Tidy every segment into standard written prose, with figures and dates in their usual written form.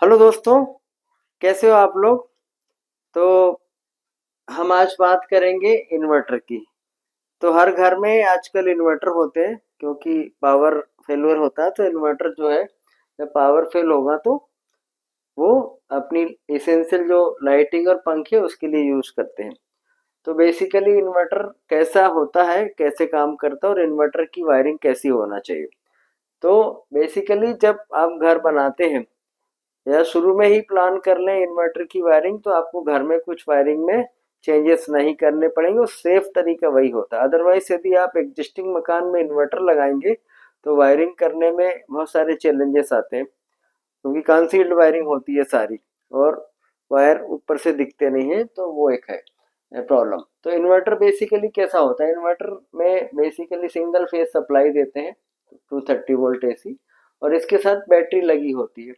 Hello दोस्तों, कैसे हो आप लोग। तो हम आज बात करेंगे इन्वर्टर की। तो हर घर में आजकल इन्वर्टर होते हैं क्योंकि पावर फेलियर होता है। तो इन्वर्टर जो है, जब पावर फेल होगा तो वो अपनी इसेंशियल जो लाइटिंग और पंखे उसके लिए यूज करते हैं। तो बेसिकली इन्वर्टर कैसा होता है, कैसे काम करता है और इन्वर्टर की वायरिंग कैसी होना चाहिए। तो बेसिकली जब आप घर बनाते हैं या शुरू में ही प्लान कर लें इन्वर्टर की वायरिंग, तो आपको घर में कुछ वायरिंग में चेंजेस नहीं करने पड़ेंगे और सेफ तरीका वही होता है। अदरवाइज यदि आप एग्जिस्टिंग मकान में इन्वर्टर लगाएंगे तो वायरिंग करने में बहुत सारे चैलेंजेस आते हैं क्योंकि कंसील्ड वायरिंग होती है सारी, और वायर ऊपर से दिखते नहीं है, तो वो एक है प्रॉब्लम। तो इन्वर्टर बेसिकली कैसा होता है, इन्वर्टर में बेसिकली सिंगल फेज सप्लाई देते हैं 230 वोल्ट एसी, और इसके साथ बैटरी लगी होती है।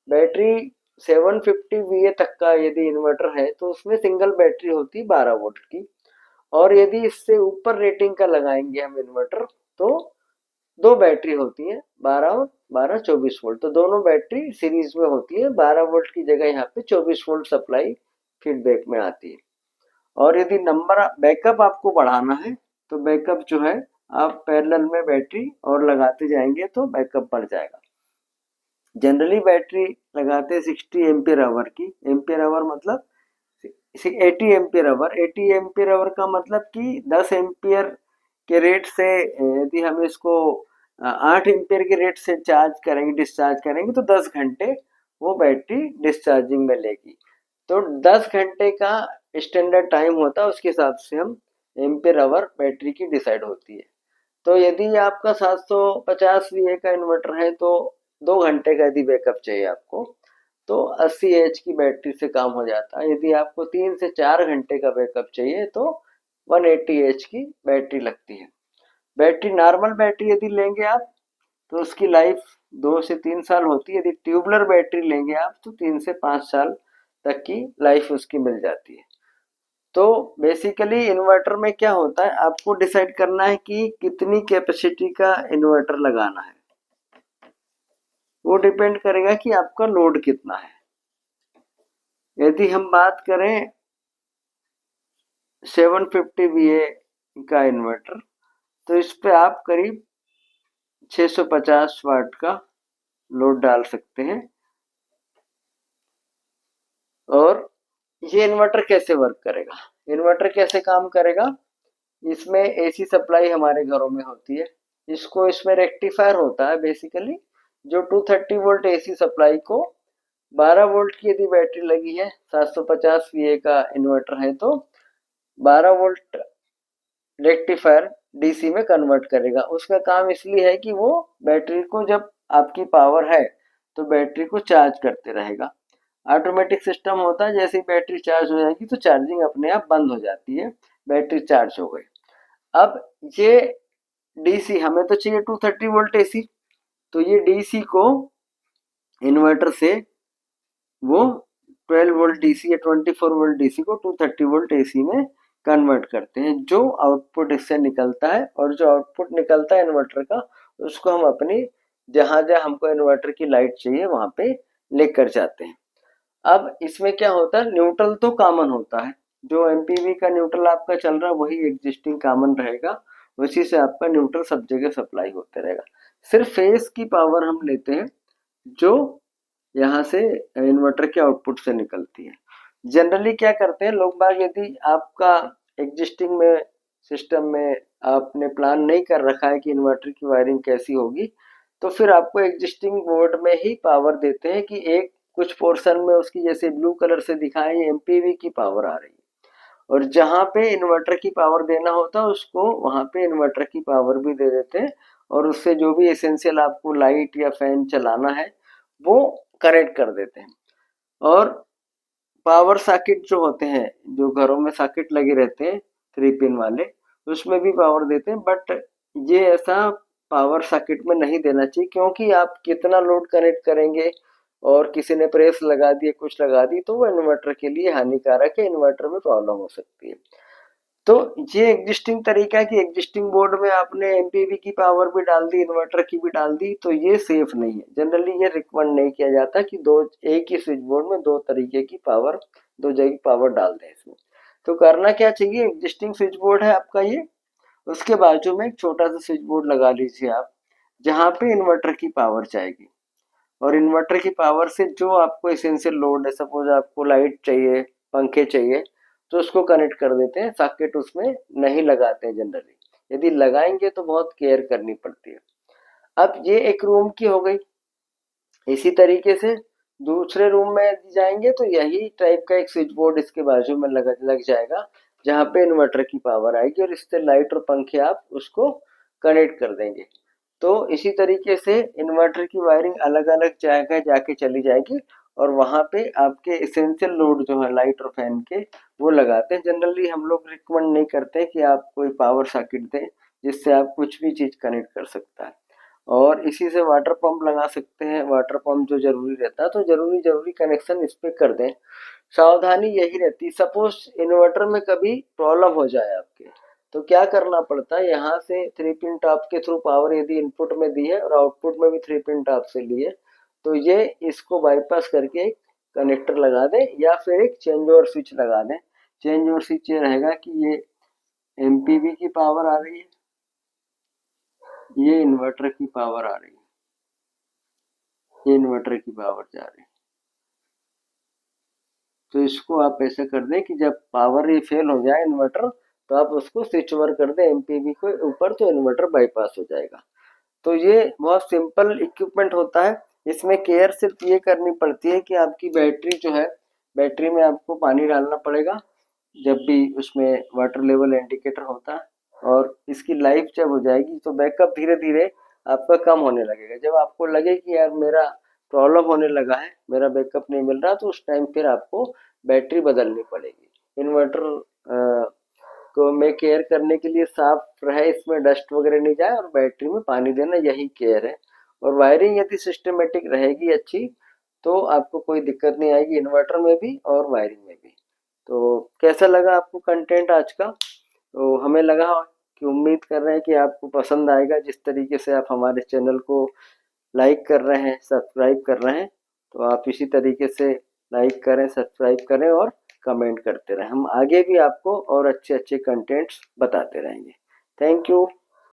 बैटरी 750 VA तक का यदि इन्वर्टर है तो उसमें सिंगल बैटरी होती है 12 वोल्ट की। और यदि इससे ऊपर रेटिंग का लगाएंगे हम इन्वर्टर तो दो बैटरी होती है, 12 और 12 24 वोल्ट। तो दोनों बैटरी सीरीज में होती है, 12 वोल्ट की जगह यहाँ पे 24 वोल्ट सप्लाई फीडबैक में आती है। और यदि नंबर बैकअप आपको बढ़ाना है तो बैकअप जो है, आप पैरेलल में बैटरी और लगाते जाएंगे तो बैकअप बढ़ जाएगा। जनरली बैटरी लगाते हैं 60 एम्पियर आवर की। एम्पियर आवर मतलब 80 एम्पियर आवर। 80 एम्पियर आवर का मतलब कि 10 एम्पियर के रेट से यदि हम इसको 8 एम्पियर के रेट से चार्ज करेंगे, डिस्चार्ज करेंगे, तो 10 घंटे वो बैटरी डिस्चार्जिंग में लेगी। तो 10 घंटे का स्टैंडर्ड टाइम होता है, उसके हिसाब से हम एम्पियर आवर बैटरी की डिसाइड होती है। तो यदि आपका 750 VA का इन्वर्टर है तो 2 घंटे का यदि बैकअप चाहिए आपको तो 80 एच की बैटरी से काम हो जाता है। यदि आपको 3 से 4 घंटे का बैकअप चाहिए तो 180 एच की बैटरी लगती है। बैटरी नॉर्मल बैटरी यदि लेंगे आप तो उसकी लाइफ 2 से 3 साल होती है। यदि ट्यूबलर बैटरी लेंगे आप तो 3 से 5 साल तक की लाइफ उसकी मिल जाती है। तो बेसिकली इन्वर्टर में क्या होता है, आपको डिसाइड करना है कि कितनी कैपेसिटी का इन्वर्टर लगाना है। वो डिपेंड करेगा कि आपका लोड कितना है। यदि हम बात करें 750 VA का इन्वर्टर, तो इस पे आप करीब 650 वाट का लोड डाल सकते हैं। और ये इन्वर्टर कैसे वर्क करेगा, इन्वर्टर कैसे काम करेगा, इसमें एसी सप्लाई हमारे घरों में होती है। इसमें रेक्टिफायर होता है बेसिकली, जो 230 वोल्ट एसी सप्लाई को 12 वोल्ट की यदि बैटरी लगी है, 750 VA का इन्वर्टर है, तो 12 वोल्ट रेक्टिफायर डीसी में कन्वर्ट करेगा। उसका काम इसलिए है कि वो बैटरी को, जब आपकी पावर है तो बैटरी को चार्ज करते रहेगा। ऑटोमेटिक सिस्टम होता है, जैसे ही बैटरी चार्ज हो जाएगी तो चार्जिंग अपने आप बंद हो जाती है, बैटरी चार्ज हो गई। अब ये डीसी हमें तो चाहिए 230 वोल्ट एसी, तो ये डीसी को इन्वर्टर से वो 12 वोल्ट डीसी या 24 वोल्ट डीसी को 230 वोल्ट एसी में कन्वर्ट करते हैं। जो आउटपुट इससे निकलता है, और जो आउटपुट निकलता है इन्वर्टर का, उसको हम अपनी जहां जहां हमको इन्वर्टर की लाइट चाहिए वहां पे लेकर जाते हैं। अब इसमें क्या होता है, न्यूट्रल तो कॉमन होता है। जो एमपीवी का न्यूट्रल आपका चल रहा है वही एग्जिस्टिंग कॉमन रहेगा, उसी से आपका न्यूट्रल सब जगह सप्लाई होते रहेगा। सिर्फ फेस की पावर हम लेते हैं जो यहाँ से इन्वर्टर के आउटपुट से निकलती है। जनरली क्या करते हैं लोग बाग, यदि आपका एग्जिस्टिंग में सिस्टम में आपने प्लान नहीं कर रखा है कि इन्वर्टर की वायरिंग कैसी होगी, तो फिर आपको एग्जिस्टिंग बोर्ड में ही पावर देते हैं कि एक कुछ पोर्शन में उसकी, जैसे ब्लू कलर से दिखाएं, एमपीवी की पावर आ रही है, और जहां पे इन्वर्टर की पावर देना होता है उसको वहां पे इन्वर्टर की पावर भी दे देते हैं, और उससे जो भी एसेंशियल आपको लाइट या फैन चलाना है वो कनेक्ट कर देते हैं। और पावर सॉकेट जो होते हैं, जो घरों में सॉकेट लगे रहते हैं 3 पिन वाले, उसमें भी पावर देते हैं। बट ये ऐसा पावर सॉकेट में नहीं देना चाहिए, क्योंकि आप कितना लोड कनेक्ट करेंगे और किसी ने प्रेस लगा दी, कुछ लगा दी, तो वो इन्वर्टर के लिए हानिकारक है, इन्वर्टर में प्रॉब्लम हो सकती है। तो ये एग्जिस्टिंग तरीका है कि एग्जिस्टिंग बोर्ड में आपने एमपीवी की पावर भी डाल दी, इन्वर्टर की भी डाल दी, तो ये सेफ नहीं है। जनरली ये रिकमेंड नहीं किया जाता कि दो एक ही स्विच बोर्ड में दो तरीके की पावर, दो जगह की पावर डाल दें इसमें। तो करना क्या चाहिए, एग्जिस्टिंग स्विच बोर्ड है आपका ये, उसके बाजू में एक छोटा सा स्विच बोर्ड लगा लीजिए आप, जहाँ पे इन्वर्टर की पावर जाएगी। और इन्वर्टर की पावर से जो आपको एसेंशियल लोड है, सपोज आपको लाइट चाहिए, पंखे चाहिए, तो उसको कनेक्ट कर देते हैं। सॉकेट उसमें नहीं लगाते हैं जनरली, यदि लगाएंगे तो बहुत केयर करनी पड़ती है। अब ये एक रूम की हो गई। इसी तरीके से दूसरे रूम में जाएंगे तो यही टाइप का एक स्विच बोर्ड इसके बाजू में लग जाएगा, जहाँ पे इन्वर्टर की पावर आएगी और इससे लाइट और पंखे आप उसको कनेक्ट कर देंगे। तो इसी तरीके से इन्वर्टर की वायरिंग अलग अलग जगह जाके चली जाएगी और वहाँ पे आपके एसेंशियल लोड जो है लाइट और फैन के, वो लगाते हैं। जनरली हम लोग रिकमेंड नहीं करते कि आप कोई पावर सॉकेट दें जिससे आप कुछ भी चीज़ कनेक्ट कर सकता है। और इसी से वाटर पंप लगा सकते हैं, वाटर पंप जो जरूरी रहता है तो जरूरी कनेक्शन इस पे कर दें। सावधानी यही रहती, सपोज इन्वर्टर में कभी प्रॉब्लम हो जाए आपके, तो क्या करना पड़ता है, यहाँ से 3 पिन टॉप के थ्रू पावर यदि इनपुट में दी है और आउटपुट में भी 3 पिन टॉप से ली है, तो ये इसको बाईपास करके एक कनेक्टर लगा दें या फिर एक चेंज ओवर स्विच लगा दें। चेंज ओवर स्विच ये रहेगा कि ये एमपीवी की पावर आ रही है, ये इन्वर्टर की पावर आ रही है, ये इन्वर्टर की पावर जा रही है। तो इसको आप ऐसे कर दें कि जब पावर ये फेल हो जाए इन्वर्टर, तो आप उसको स्विच ओवर कर दें एमपीवी को ऊपर, तो इन्वर्टर बाईपास हो जाएगा। तो ये बहुत सिंपल इक्विपमेंट होता है। इसमें केयर सिर्फ ये करनी पड़ती है कि आपकी बैटरी जो है, बैटरी में आपको पानी डालना पड़ेगा जब भी उसमें वाटर लेवल इंडिकेटर होता है, और इसकी लाइफ जब हो जाएगी तो बैकअप धीरे धीरे आपका कम होने लगेगा। जब आपको लगे कि यार मेरा प्रॉब्लम होने लगा है, मेरा बैकअप नहीं मिल रहा, तो उस टाइम फिर आपको बैटरी बदलनी पड़ेगी। इन्वर्टर को में केयर करने के लिए साफ रहे, इसमें डस्ट वगैरह नहीं जाए, और बैटरी में पानी देना, यही केयर है। और वायरिंग यदि सिस्टमेटिक रहेगी अच्छी, तो आपको कोई दिक्कत नहीं आएगी इन्वर्टर में भी और वायरिंग में भी। तो कैसा लगा आपको कंटेंट आज का? तो हमें लगा कि उम्मीद कर रहे हैं कि आपको पसंद आएगा, जिस तरीके से आप हमारे चैनल को लाइक कर रहे हैं, सब्सक्राइब कर रहे हैं। तो आप इसी तरीके से लाइक करें, सब्सक्राइब करें और कमेंट करते रहें। हम आगे भी आपको और अच्छे अच्छे कंटेंट्स बताते रहेंगे। Thank you.